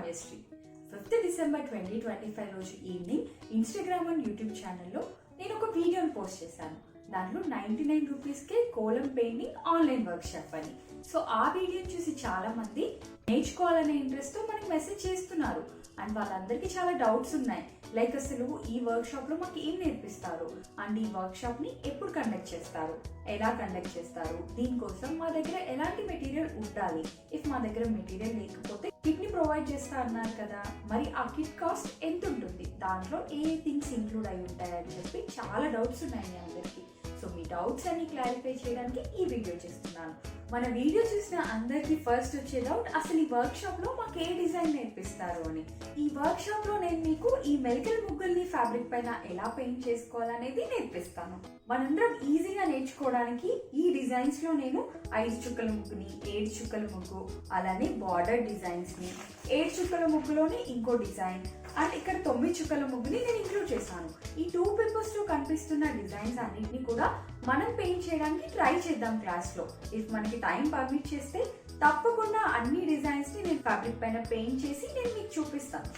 Kavyasri 5th December 2025 రోజు evening Instagram and YouTube ఛానల్లో నేను ఒక వీడియోని పోస్ట్ చేశాను. దాంట్లో 99 రూపీస్కే కోలం పెయింటింగ్ ఆన్లైన్ వర్క్షాప్ అని. సో ఆ వీడియోని చూసి చాలా మంది నేర్చుకోవాలనే ఇంట్రెస్ట్తో మనకి మెసేజ్ చేస్తున్నారు. అండ్ వాళ్ళందరికీ చాలా డౌట్స్ ఉన్నాయి. లైక్ అసలు ఈ వర్క్షాప్లో మాకు ఏం నేర్పిస్తారు, అండ్ ఈ వర్క్షాప్ని ఎప్పుడు కండక్ట్ చేస్తారు, ఎలా కండక్ట్ చేస్తారు, దీనికోసం మా దగ్గర ఎలాంటి మెటీరియల్ ఉండాలి, ఇఫ్ మా దగ్గర మెటీరియల్ లేకపోతే కిట్ని ప్రొవైడ్ చేస్తా అన్నారు కదా, మరి ఆ కిట్ కాస్ట్ ఎంత ఉంటుంది, దాంట్లో ఏ థింగ్స్ ఇంక్లూడ్ అయి ఉంటాయని చెప్పి చాలా డౌట్స్ ఉన్నాయి మీ అందరికీ. సో మీ డౌట్స్ అన్ని క్లారిఫై చేయడానికి ఈ వీడియో చేస్తున్నాను. మన వీడియో చూసిన అందరికీ ఫస్ట్ వచ్చే డౌట్, అసలు ఈ వర్క్షాప్లో మాకు ఏ డిజైన్ నేర్పిస్తారు అని. ఈ వర్క్షాప్లో నేను మీకు ఈ మెలికల్ ముగ్గుల్ని ఫ్యాబ్రిక్ పైన ఎలా పెయింట్ చేసుకోవాలనేది నేర్పిస్తాను. మనందరం ఈజీగా నేర్చుకోవడానికి ఈ డిజైన్స్లో నేను 5 చుక్కల ముగ్గుని, 7 చుక్కల ముగ్గు, అలానే బార్డర్ డిజైన్స్ని, 7 చుక్కల ముగ్గులోని ఇంకో డిజైన్, అండ్ ఇక్కడ 9 చుక్కల ముగ్గుని నేను ఇంక్లూడ్ చేశాను. ఈ 2 పేపర్స్లో కనిపిస్తున్న డిజైన్స్ అన్నింటినీ కూడా మనం పెయింట్ చేయడానికి ట్రై చేద్దాం క్లాస్లో. ఇఫ్ మనకి టైం పర్మిట్ చేస్తే తప్పకుండా అన్ని డిజైన్స్ని నేను ఫ్యాబ్రిక్ పైన పెయింట్ చేసి నేను మీకు చూపిస్తాను.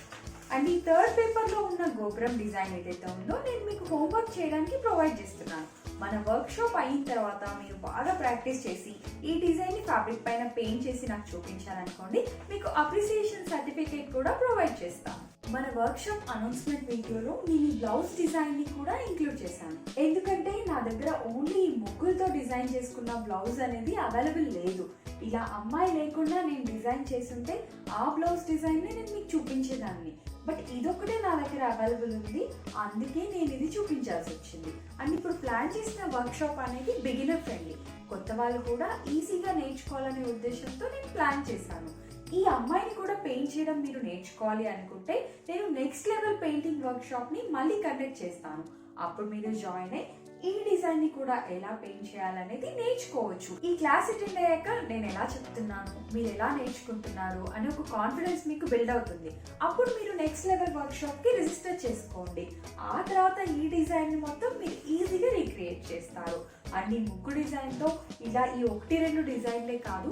అండ్ ఈ 3rd పేపర్లో ఉన్న గోపురం డిజైన్ ఏదైతే ఉందో నేను మీకు హోంవర్క్ చేయడానికి ప్రొవైడ్ చేస్తున్నాను. మన వర్క్షాప్ అయిన తర్వాత మీరు బాగా ప్రాక్టీస్ చేసి ఈ డిజైన్ని ఫ్యాబ్రిక్ పైన పెయింట్ చేసి నాకు చూపించాలనుకోండి, మీకు అప్రిసియేషన్ సర్టిఫికేట్ కూడా ప్రొవైడ్ చేస్తాను. మన వర్క్షాప్ అనౌన్స్మెంట్ వీడియోలో నేను ఈ బ్లౌజ్ డిజైన్ని కూడా ఇంక్లూడ్ చేశాను. ఎందుకంటే నా దగ్గర ఓన్లీ ఈ ముగ్గులతో డిజైన్ చేసుకున్న బ్లౌజ్ అనేది అవైలబుల్ లేదు. ఇలా అమ్మాయి లేకుండా నేను డిజైన్ చేస్తుంటే ఆ బ్లౌజ్ డిజైన్ని నేను మీకు చూపించేదాన్ని. బట్ ఇదొక్కటే నా దగ్గర అవైలబుల్ ఉంది, అందుకే నేను ఇది చూపించాల్సి వచ్చింది. అండ్ ఇప్పుడు ప్లాన్ చేసిన వర్క్షాప్ అనేది బిగినర్ ఫ్రెండ్లీ, కొత్త వాళ్ళు కూడా ఈజీగా నేర్చుకోవాలనే ఉద్దేశంతో నేను ప్లాన్ చేశాను. ఈ అమ్మాయిని కూడా పెయింట్ చేయడం మీరు నేర్చుకోవాలి అనుకుంటే నేను నెక్స్ట్ లెవెల్ పెయింటింగ్ వర్క్షాప్ని మళ్ళీ కండక్ట్ చేస్తాను. అప్పుడు మీరు జాయిన్ అయ్యి ఈ డిజైన్ ని కూడా ఎలా పెయింట్ చేయాలనేది నేర్చుకోవచ్చు. ఈ క్లాస్ అటెండ్ అయ్యాక నేను ఎలా చెప్తున్నాను, మీరు ఎలా నేర్చుకుంటున్నారు అనే ఒక కాన్ఫిడెన్స్ మీకు బిల్డ్ అవుతుంది. అప్పుడు మీరు నెక్స్ట్ లెవెల్ వర్క్షాప్ కి రిజిస్టర్ చేసుకోండి. ఆ తర్వాత ఈ డిజైన్ ని మొత్తం మీరు ఈజీగా రీక్రియేట్ చేస్తారు. అండ్ ఈ ముగ్గు డిజైన్ తో ఇలా ఈ 1-2 డిజైన్లే కాదు,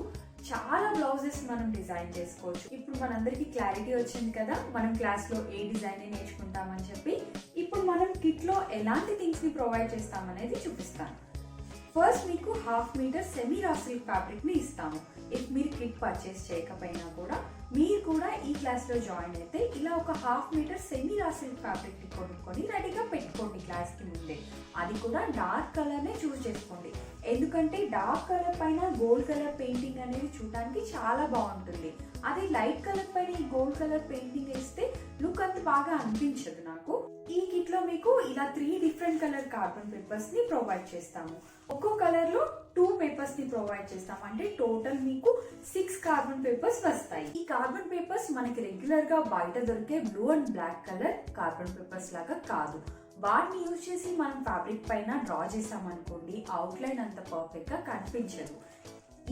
చాలా బ్లౌజెస్ మనం డిజైన్ చేసుకోవచ్చు. ఇప్పుడు మనందరికీ క్లారిటీ వచ్చింది కదా, మనం క్లాస్లో ఏ డిజైన్ నేర్చుకుంటామని చెప్పి. ఇప్పుడు మనం కిట్లో ఎలాంటి థింగ్స్ ని ప్రొవైడ్ చేస్తామనేది చూపిస్తాను. ఫస్ట్ మీకు 1/2 metre semi raw silk fabric ని ఇస్తాము. ఇఫ్ మీరు కిట్ పర్చేస్ చేయకపోయినా కూడా మీరు కూడా ఈ క్లాస్లో జాయిన్ అయితే ఇలా ఒక 1/2 metre semi raw silk fabric ని కొనుక్కొని రెడీగా పెట్టుకోండి క్లాస్కి ముందే. అది కూడా డార్క్ కలర్నే చూస్ చేసుకోండి, ఎందుకంటే డార్క్ కలర్ పైన గోల్డ్ కలర్ పెయింటింగ్ అనేది చూడడానికి చాలా బాగుంటుంది. అదే లైట్ కలర్ పైన ఈ గోల్డ్ కలర్ పెయింటింగ్ వేస్తే లుక్ అంత బాగా అనిపించదు నాకు. ఈ కిట్ లో మీకు ఇలా 3 డిఫరెంట్ కలర్ కార్బన్ పేపర్స్ ని ప్రొవైడ్ చేస్తాము. ఒక్కో కలర్ లో 2 పేపర్స్ ని ప్రొవైడ్ చేస్తాం. అంటే టోటల్ మీకు 6 కార్బన్ పేపర్స్ వస్తాయి. ఈ కార్బన్ పేపర్స్ మనకి రెగ్యులర్ గా బయట దొరికే blue and black colour carbon papers లాగా కాదు. వాటిని యూజ్ చేసి మనం ఫ్యాబ్రిక్ పైన డ్రా చేసామనుకోండి, అవుట్లైన్ అంత పర్ఫెక్ట్ గా కనిపించదు.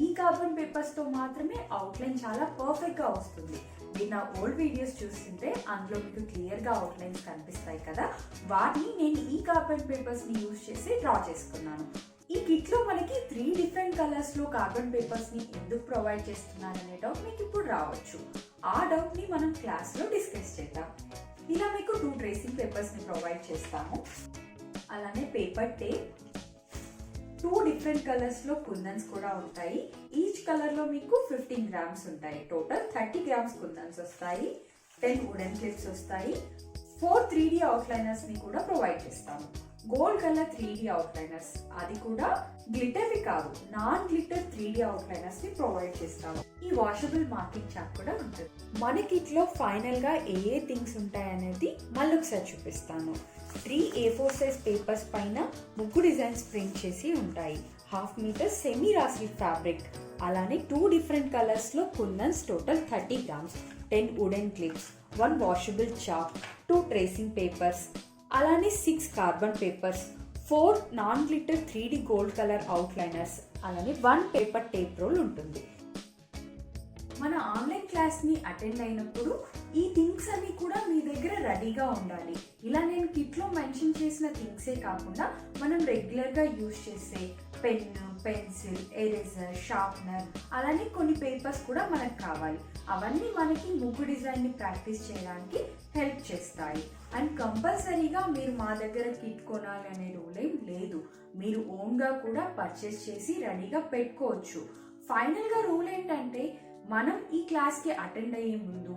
ఈ కార్బన్ పేపర్స్ తో మాత్రమే అవుట్లైన్ చాలా పర్ఫెక్ట్ గా వస్తుంది. మీరు నా ఓల్డ్ వీడియోస్ చూస్తుంటే అందులో మీకు క్లియర్ గా అవుట్లైన్స్ కనిపిస్తాయి కదా, వాటిని నేను ఈ కార్బన్ పేపర్స్ ని యూజ్ చేసి డ్రా చేసుకున్నాను. ఈ కిట్ లో మనకి 3 డిఫరెంట్ కలర్స్ లో కార్బన్ పేపర్స్ ని ఎందుకు ప్రొవైడ్ చేస్తున్నారనే డౌట్ మీకు ఇప్పుడు రావచ్చు. ఆ డౌట్ ని మనం క్లాస్ లో డిస్కస్ చేద్దాం. ఇలా మీకు 2 ట్రేసింగ్ పేపర్స్ ని ప్రొవైడ్ చేస్తాము. అలానే పేపర్ టేప్, 2 డిఫరెంట్ కలర్స్ లో కుందన్స్ కూడా ఉంటాయి. ఈచ్ కలర్ లో మీకు 15 గ్రామ్స్ ఉంటాయి. టోటల్ 30 గ్రామ్స్ కుందన్స్ వస్తాయి. 10 వుడెన్ క్లిప్స్ వస్తాయి. 4 3D అవుట్లైనర్స్ ని కూడా ప్రొవైడ్ చేస్తాము. గోల్డ్ కలర్ 3D అవుట్లైనర్స్, అది కూడా గ్లిటర్వి కాదు, నాన్ గ్లిటర్ 3D అవుట్లైనర్స్ ని ప్రొవైడ్ చేస్తాము. ఈ వాషబుల్ మార్కింగ్ చార్ట్ కూడా ఉంటుంది. మన కిట్ లో ఫైనల్ గా ఏ థింగ్స్ ఉంటాయనేది మళ్ళీ ఒకసారి చూపిస్తాను. 3 A4 సైజ్ పేపర్స్ పైన ముగ్గు డిజైన్స్ ప్రింట్ చేసి ఉంటాయి. 1/2 metre semi raw silk fabric, అలానే 2 డిఫరెంట్ కలర్స్ లో kundans, total 30 grams, 10 wooden clips, 1 washable chalk, 2 tracing papers, అలానే 6 carbon papers, 4 non glitter 3D gold colour outliners, అలానే 1 పేపర్ టేప్ రోల్ ఉంటుంది. మన ఆన్లైన్ క్లాస్ని అటెండ్ అయినప్పుడు ఈ థింగ్స్ అన్ని కూడా మీ దగ్గర రెడీగా ఉండాలి. ఇలా నేను కిట్లో మెన్షన్ చేసిన థింగ్సే కాకుండా మనం రెగ్యులర్గా యూజ్ చేసే పెన్ను, పెన్సిల్, ఎరేజర్, షార్ప్నర్, అలానే కొన్ని పేపర్స్ కూడా మనకు కావాలి. అవన్నీ మనకి ముగ్గు డిజైన్ని ప్రాక్టీస్ చేయడానికి హెల్ప్ చేస్తాయి. అండ్ కంపల్సరీగా మీరు మా దగ్గర కిట్ కొనాలి అనే రూల్ ఏం లేదు. మీరు ఓన్గా కూడా పర్చేస్ చేసి రెడీగా పెట్టుకోవచ్చు. ఫైనల్గా రూల్ ఏంటంటే మనం ఈ క్లాస్కి అటెండ్ అయ్యే ముందు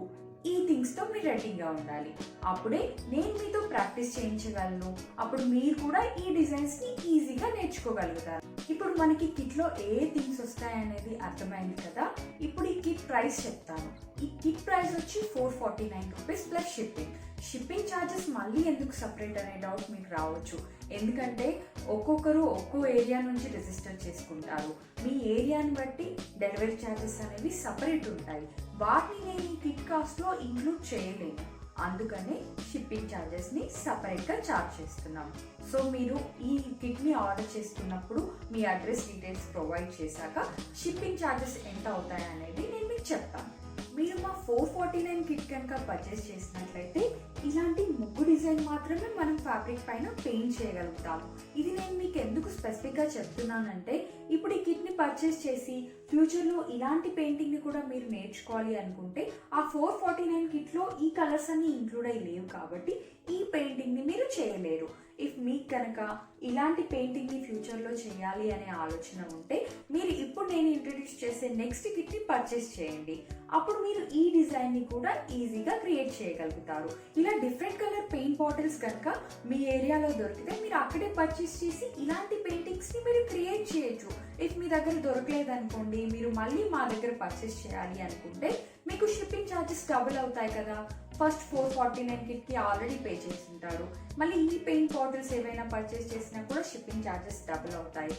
ఈ థింగ్స్తో మీరు రెడీగా ఉండాలి. అప్పుడే నేను మీతో ప్రాక్టీస్ చేయించగలను. అప్పుడు మీరు కూడా ఈ డిజైన్స్ని ఈజీగా నేర్చుకోగలుగుతారు. ఇప్పుడు మనకి కిట్లో ఏ థింగ్స్ వస్తాయనేది అర్థమైంది కదా. ఇప్పుడు ఈ కిట్ ప్రైస్ చెప్తాను. ఈ కిట్ ప్రైస్ వచ్చి 449 rupees plus shipping. Shipping charges మళ్ళీ ఎందుకు సపరేట్ అనే డౌట్ మీకు రావచ్చు. ఎందుకంటే ఒక్కొక్కరు ఒక్కో ఏరియా నుంచి రిజిస్టర్ చేసుకుంటారు. మీ ఏరియాని బట్టి డెలివరీ ఛార్జెస్ అనేవి సపరేట్ ఉంటాయి. వాటిని నేను ఈ కిట్ కాస్ట్లో ఇంక్లూడ్ చేయలేను. అందుకనే షిప్పింగ్ ఛార్జెస్ని సపరేట్గా ఛార్జ్ చేస్తున్నాం. సో మీరు ఈ కిట్ని ఆర్డర్ చేసుకున్నప్పుడు మీ అడ్రస్ డీటెయిల్స్ ప్రొవైడ్ చేశాక షిప్పింగ్ ఛార్జెస్ ఎంత అవుతాయి అనేది నేను మీకు చెప్తాను. మీరు మా 449 కిట్ కనుక పర్చేస్ చేసినట్లయితే ఇలాంటి ముగ్గు డిజైన్ మాత్రమే మనం ఫ్యాబ్రిక్ పైన పెయింట్ చేయగలుగుతాము. ఇది నేను మీకు ఎందుకు స్పెసిఫిక్గా చెప్తున్నానంటే ఇప్పుడు ఈ కిట్ని పర్చేస్ చేసి ఫ్యూచర్లో ఇలాంటి పెయింటింగ్ని కూడా మీరు నేర్చుకోవాలి అనుకుంటే ఆ 449 కిట్లో ఈ కలర్స్ అన్ని ఇంక్లూడ్ అయ్యి లేవు కాబట్టి ఈ పెయింటింగ్ని మీరు చేయలేరు. ఇఫ్ మీకు కనుక ఇలాంటి పెయింటింగ్ని ఫ్యూచర్లో చేయాలి అనే ఆలోచన ఉంటే మీరు ఇప్పుడు నేను ఇంట్రడ్యూస్ చేసే నెక్స్ట్ కిట్ని పర్చేస్ చేయండి. అప్పుడు మీరు ఈ డిజైన్ని కూడా ఈజీగా క్రియేట్ చేయగలుగుతారు. ఇలా డిఫరెంట్ కలర్ పెయింట్ బాటిల్స్ కనుక మీ ఏరియాలో దొరికితే మీరు అక్కడే పర్చేస్ చేసి ఇలాంటి పెయింటింగ్స్ని మీరు క్రియేట్ చేయొచ్చు. ఇఫ్ మీ దగ్గర దొరకలేదు అనుకోండి, మీరు మళ్ళీ మా దగ్గర పర్చేస్ చేయాలి అనుకుంటే మీకు షిప్పింగ్ ఛార్జెస్ డబుల్ అవుతాయి కదా. ఫస్ట్ 449 కిట్కి ఆల్రెడీ పే చేసి ఉంటారు. మళ్ళీ ఈ పెయింట్ బాటిల్స్ ఏవైనా పర్చేస్ చేసినా కూడా షిప్పింగ్ ఛార్జెస్ డబుల్ అవుతాయి.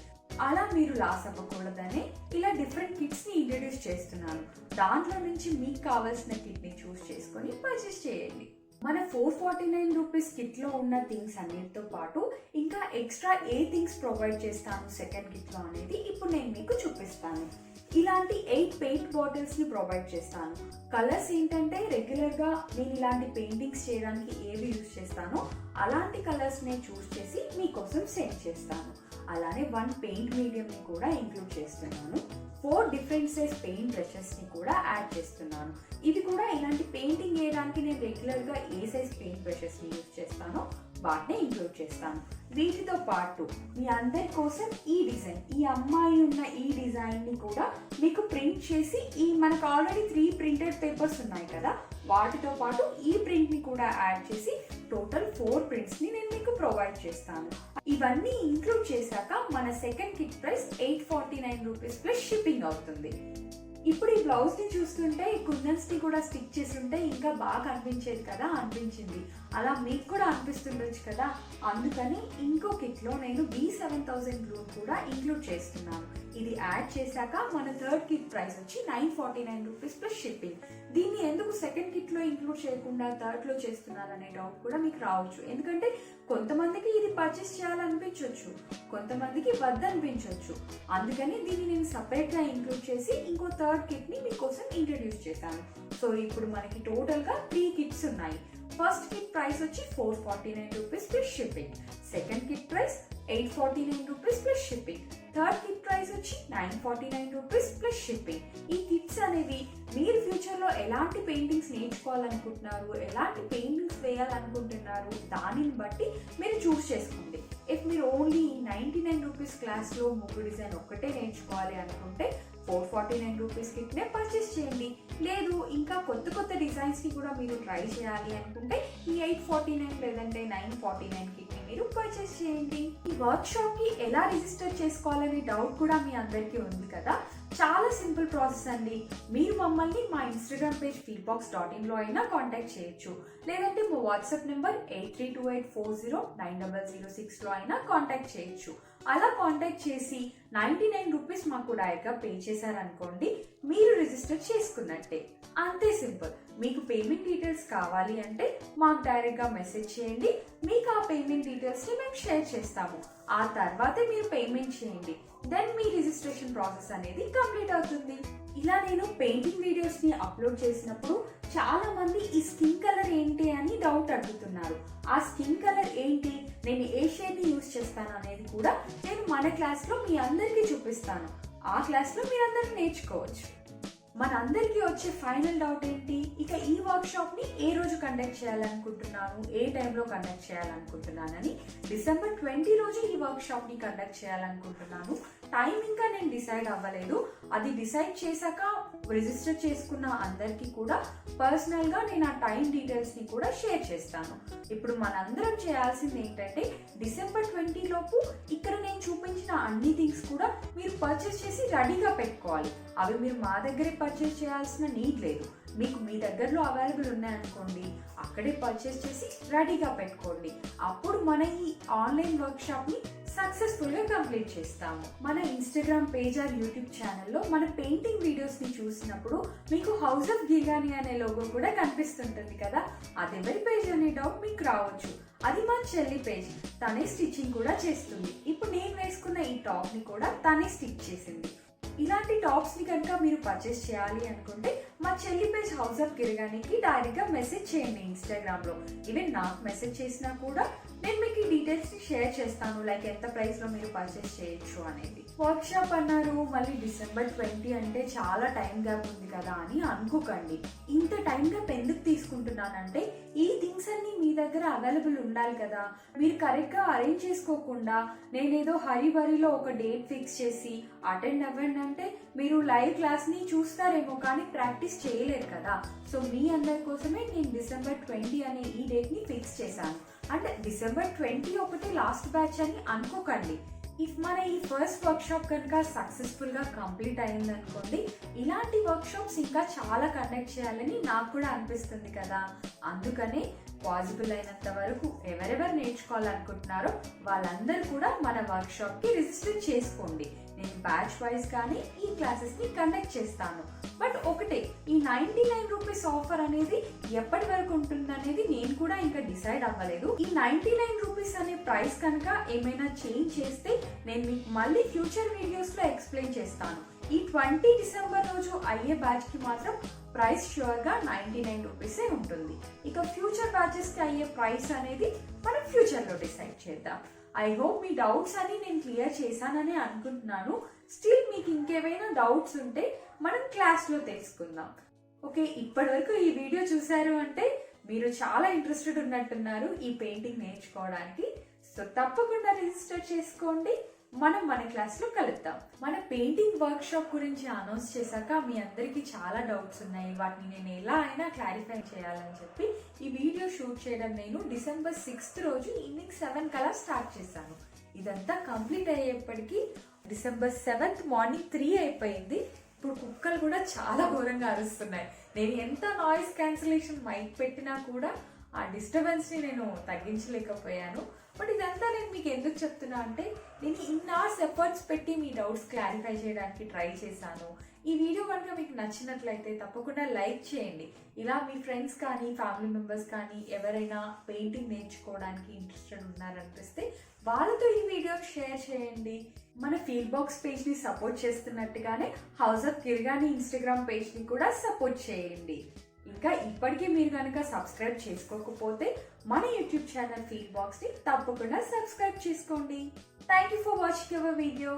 అలా మీరు లాస్ అవ్వకూడదని ఇలా డిఫరెంట్ కిట్స్ని ఇంట్రడ్యూస్ చేస్తున్నాను. దాంట్లో నుంచి మీకు కావాల్సిన కిట్ని చూస్ చేసుకొని పర్చేస్ చేయండి. మన 449 రూపీస్ కిట్లో ఉన్న థింగ్స్ అన్నిటితో పాటు ఇంకా ఎక్స్ట్రా ఏ థింగ్స్ ప్రొవైడ్ చేస్తాను సెకండ్ కిట్లో అనేది ఇప్పుడు నేను మీకు చూపిస్తాను. ఇలాంటి 8 పెయింట్ బాటిల్స్ని ప్రొవైడ్ చేస్తాను. కలర్స్ ఏంటంటే రెగ్యులర్గా నేను ఇలాంటి పెయింటింగ్స్ చేయడానికి ఏవి యూజ్ చేస్తానో అలాంటి కలర్స్ నేను చూస్ చేసి మీకోసం సెండ్ చేస్తాను. అలానే 1 పెయింట్ మీడియంని కూడా ఇంక్లూడ్ చేస్తున్నాను. 4 డిఫరెంట్ సైజ్ పెయింట్ బ్రషెస్ని కూడా యాడ్ చేస్తున్నాను. ఇది కూడా ఇలాంటి పెయింటింగ్ వేయడానికి నేను రెగ్యులర్గా ఏ సైజ్ పెయింట్ బ్రషెస్ని యూజ్ చేస్తానో వాటిని ఇంక్లూడ్ చేస్తాను. వీటితో పాటు మీ అందరి కోసం ఈ డిజైన్, ఈ అమ్మాయి ఉన్న ఈ డిజైన్ని కూడా మీకు ప్రింట్ చేసి మనకు ఆల్రెడీ 3 ప్రింటెడ్ పేపర్స్ ఉన్నాయి కదా, వాటితో పాటు ఈ ప్రింట్ని కూడా యాడ్ చేసి టోటల్ 4 ప్రింట్స్ని నేను మీకు ప్రొవైడ్ చేస్తాను. ఇవన్నీ ఇంక్లూడ్ చేశాక మన second kit price 849 rupees plus shipping అవుతుంది. ఇప్పుడు ఈ బ్లౌజ్ని చూస్తుంటే ఈ కుందన్స్ని కూడా స్టిక్ చేసి ఉంటే ఇంకా బాగా అనిపించేది కదా, అనిపించింది. అలా మీకు కూడా అనిపిస్తుండొచ్చు కదా. అందుకని ఇంకో కిట్లో నేను B7000 గ్లూ కూడా ఇంక్లూడ్ చేస్తున్నాను. ఇది యాడ్ చేశాక మన థర్డ్ కిట్ ప్రైస్ వచ్చి 949 రూపీస్ ప్లస్ షిప్పింగ్. దీన్ని ఎందుకు సెకండ్ కిట్లో ఇంక్లూడ్ చేయకుండా థర్డ్లో చేస్తున్నారనే డౌట్ కూడా మీకు రావచ్చు. ఎందుకంటే కొంతమందికి ఇది పర్చేస్ చేయాలనిపించవచ్చు, కొంతమందికి వద్దనిపించవచ్చు. అందుకని దీన్ని నేను సపరేట్గా ఇంక్లూడ్ చేసి ఇంకో థర్డ్ కిట్ని మీకోసం ఇంట్రడ్యూస్ చేశాను. సో ఇప్పుడు మనకి టోటల్గా 3 కిట్స్ ఉన్నాయి. ఫస్ట్ కిట్ ప్రైస్ వచ్చి 449 rupees plus shipping. Second kit price 849 rupees plus shipping. Third kit price వచ్చి 949 రూపీస్ ప్లస్ షిప్పింగ్. ఈ కిట్స్ అనేవి మీరు ఫ్యూచర్లో ఎలాంటి పెయింటింగ్స్ నేర్చుకోవాలనుకుంటున్నారు, ఎలాంటి పెయింటింగ్స్ వేయాలనుకుంటున్నారు దానిని బట్టి మీరు చూస్ చేసుకోండి. ఇఫ్ మీరు ఓన్లీ 99 రూపీస్ క్లాస్లో ముగ్గు డిజైన్ ఒక్కటే నేర్చుకోవాలి అనుకుంటే 449 రూపీస్ కిట్నే పర్చేస్ చేయండి. లేదు ఇంకా కొత్త డిజైన్స్ని కూడా మీరు ట్రై చేయాలి అనుకుంటే ఈ 849 లేదంటే 949 కిట్ని మీరు పర్చేస్ చేయండి. ఈ వర్క్షాప్కి ఎలా రిజిస్టర్ చేసుకోవాలనే డౌట్ కూడా మీ అందరికీ ఉంది కదా. చాలా సింపుల్ ప్రాసెస్ అండి. మీరు మమ్మల్ని మా ఇన్స్టాగ్రామ్ పేజ్ feelbox.in అయినా కాంటాక్ట్ చేయొచ్చు, లేదంటే మా వాట్సాప్ నెంబర్ 8328409006 అయినా కాంటాక్ట్ చేయొచ్చు. అలా కాంటాక్ట్ చేసి 99 రూపీస్ మాకు డైరెక్ట్గా పే చేశారనుకోండి, మీరు రిజిస్టర్ చేసుకున్నట్టే. అంతే సింపుల్. మీకు పేమెంట్ డీటెయిల్స్ కావాలి అంటే మాకు డైరెక్ట్గా మెసేజ్ చేయండి. మీకు ఆ పేమెంట్ డీటెయిల్స్ని మేము షేర్ చేస్తాము. ఆ తర్వాతే మీరు పేమెంట్ చేయండి. దెన్ మీ రిజిస్ట్రేషన్ ప్రాసెస్ అనేది కంప్లీట్ అవుతుంది. ఇలా నేను పెయింటింగ్ వీడియోస్ని అప్లోడ్ చేసినప్పుడు చాలా మంది ఈ స్కిన్ కలర్ ఏంటి అని డౌట్ అడుగుతున్నారు. ఆ స్కిన్ కలర్ ఏంటి, నేను ఏ షేడ్ని యూజ్ చేస్తాను అనేది కూడా నేను మన క్లాస్లో మీ అందరికీ చూపిస్తాను. ఆ క్లాస్లో మీరందరూ నేర్చుకోవచ్చు. మనందరికీ వచ్చే ఫైనల్ డౌట్ ఏంటి, ఇక ఈ వర్క్షాప్ని ఏ రోజు కండక్ట్ చేయాలనుకుంటున్నాను, ఏ టైంలో కండక్ట్ చేయాలనుకుంటున్నానని. December 20 రోజు ఈ వర్క్షాప్ని కండక్ట్ చేయాలనుకుంటున్నాను. టైం ఇంకా నేను డిసైడ్ అవ్వలేదు. అది డిసైడ్ చేశాక రిజిస్టర్ చేసుకున్న అందరికీ కూడా పర్సనల్గా నేను ఆ టైం డీటెయిల్స్ని కూడా షేర్ చేస్తాను. ఇప్పుడు మనందరం చేయాల్సింది ఏంటంటే December 20 లోపు ఇక్కడ నేను చూపించిన అన్ని థింగ్స్ కూడా మీరు పర్చేస్ చేసి రెడీగా పెట్టుకోవాలి. అవి మీరు మా దగ్గరే పర్చేస్ చేయాల్సిన నీడ్ లేదు. మీకు మీ దగ్గరలో అవైలబుల్ ఉన్నాయనుకోండి, అక్కడే పర్చేస్ చేసి రెడీగా పెట్టుకోండి. అప్పుడు మన ఈ ఆన్లైన్ వర్క్షాప్ని సక్సెస్ఫుల్గా కంప్లీట్ చేస్తాము. మన ఇన్స్టాగ్రామ్ పేజ్ ఆర్ యూట్యూబ్ ఛానల్లో మన పెయింటింగ్ వీడియోస్ని చూసినప్పుడు మీకు హౌస్ ఆఫ్ గిగాని అనే లోగో కూడా కనిపిస్తుంటుంది కదా. అది ఎవరి పేజ్ అనే డౌట్ మీకు రావచ్చు. అది మా చెల్లి పేజ్. తనే స్టిచ్చింగ్ కూడా చేస్తుంది. ఇప్పుడు నేను వేసుకున్న ఈ టాప్ని కూడా తనే స్టిచ్ చేసింది. ఇలాంటి టాప్స్ని కనుక మీరు పర్చేస్ చేయాలి అనుకుంటే మా చెల్లి పేజ్ హౌస్ ఆఫ్ గిరిగానికి డైరెక్ట్గా మెసేజ్ చేయండి ఇన్స్టాగ్రామ్లో. ఈవెన్ నాకు మెసేజ్ చేసినా కూడా నేను మీకు ఈ డీటెయిల్స్ని షేర్ చేస్తాను, లైక్ ఎంత ప్రైస్లో మీరు పర్చేస్ చేయొచ్చు అనేది. వర్క్షాప్ అన్నారు, మళ్ళీ December 20 అంటే చాలా టైం గ్యాప్ ఉంది కదా అని అనుకోకండి. ఇంత టైం గ్యాప్ ఎందుకు తీసుకుంటున్నానంటే ఈ థింగ్స్ అన్ని మీ దగ్గర అవైలబుల్ ఉండాలి కదా. మీరు కరెక్ట్గా అరేంజ్ చేసుకోకుండా నేనేదో హరిబరిలో ఒక డేట్ ఫిక్స్ చేసి అటెండ్ అవ్వండి అంటే మీరు లైవ్ క్లాస్ని చూస్తారేమో కానీ ప్రాక్టీస్ చేయలేరు కదా. సో మీ అందరి కోసమే నేను December 20 అనే ఈ డేట్ని ఫిక్స్ చేశాను. అంటే December 20 ఒకటి లాస్ట్ బ్యాచ్ అని అనుకోకండి. ఇఫ్ మన ఈ ఫస్ట్ వర్క్షాప్ కనుక సక్సెస్ఫుల్గా కంప్లీట్ అయింది అనుకోండి, ఇలాంటి వర్క్షాప్స్ ఇంకా చాలా కండక్ట్ చేయాలని నాకు కూడా అనిపిస్తుంది కదా. అందుకనే పాసిబుల్ అయినంత వరకు ఎవరెవరు నేర్చుకోవాలనుకుంటున్నారో వాళ్ళందరూ కూడా మన వర్క్షాప్కి రిజిస్టర్ చేసుకోండి. నేను బ్యాచ్ వైజ్ కానీ ఈ క్లాసెస్ని కండక్ట్ చేస్తాను. బట్ ఒకటే, ఈ 99 రూపీస్ ఆఫర్ అనేది ఎప్పటి వరకు ఉంటుంది అనేది నేను కూడా ఇంకా డిసైడ్ అవ్వలేదు. ఈ 99 రూపీస్ అనే ప్రైస్ కనుక ఏమైనా చేంజ్ చేస్తే నేను మీకు మళ్ళీ ఫ్యూచర్ వీడియోస్లో ఎక్స్ప్లెయిన్ చేస్తాను. ఈ 20 December రోజు అయ్యే బ్యాచ్కి మాత్రం ప్రైస్ ష్యూర్గా 99 రూపీసే ఉంటుంది. ఇక ఫ్యూచర్ బ్యాచెస్కి అయ్యే ప్రైస్ అనేది మనం ఫ్యూచర్లో డిసైడ్ చేద్దాం. ఐ హోప్ మీ డౌట్స్ అని నేను క్లియర్ చేశానని అనుకుంటున్నాను. స్టిల్ మీకు ఇంకేమైనా డౌట్స్ ఉంటే మనం క్లాస్లో తెలుసుకుందాం. ఓకే, ఇప్పటి వరకు ఈ వీడియో చూసారు అంటే మీరు చాలా ఇంట్రెస్టెడ్ ఉన్నట్టున్నారు ఈ పెయింటింగ్ నేర్చుకోవడానికి. సో తప్పకుండా రిజిస్టర్ చేసుకోండి. మనం మన క్లాస్లో కలుద్దాం. మన పెయింటింగ్ వర్క్షాప్ గురించి అనౌన్స్ చేశాక మీ అందరికీ చాలా డౌట్స్ ఉన్నాయి. వాటిని నేను ఎలా అయినా క్లారిఫై చేయాలని చెప్పి ఈ వీడియో షూట్ చేయడం నేను December 6th రోజు ఈవినింగ్ 7 కల్లా స్టార్ట్ చేశాను. ఇదంతా కంప్లీట్ అయ్యేప్పటికీ December 7th మార్నింగ్ 3 అయిపోయింది. ఇప్పుడు కుక్కలు కూడా చాలా ఘోరంగా అరుస్తున్నాయి. నేను ఎంత నాయిస్ క్యాన్సిలేషన్ మైక్ పెట్టినా కూడా ఆ డిస్టర్బెన్స్ని నేను తగ్గించలేకపోయాను. బట్ ఇదంతా నేను మీకు ఎందుకు చెప్తున్నా అంటే నేను ఇన్నార్స్ ఎఫర్ట్స్ పెట్టి మీ డౌట్స్ క్లారిఫై చేయడానికి ట్రై చేశాను. ఈ వీడియో కనుక మీకు నచ్చినట్లయితే తప్పకుండా లైక్ చేయండి. ఇలా మీ ఫ్రెండ్స్ కానీ ఫ్యామిలీ మెంబర్స్ కానీ ఎవరైనా పెయింటింగ్ నేర్చుకోవడానికి ఇంట్రెస్టెడ్ ఉన్నారనిపిస్తే వాళ్ళతో ఈ వీడియో షేర్ చేయండి. మన FeelBox పేజ్ని సపోర్ట్ చేస్తున్నట్టుగానే హౌస్ ఆఫ్ గిరిగాని ఇన్స్టాగ్రామ్ పేజ్ని కూడా సపోర్ట్ చేయండి. ఇంకా ఇప్పటికే మీరు కనుక సబ్స్క్రైబ్ చేసుకోకపోతే మన యూట్యూబ్ ఛానల్ FeelBoxని తప్పకుండా సబ్స్క్రైబ్ చేసుకోండి. Thank you for watching our video.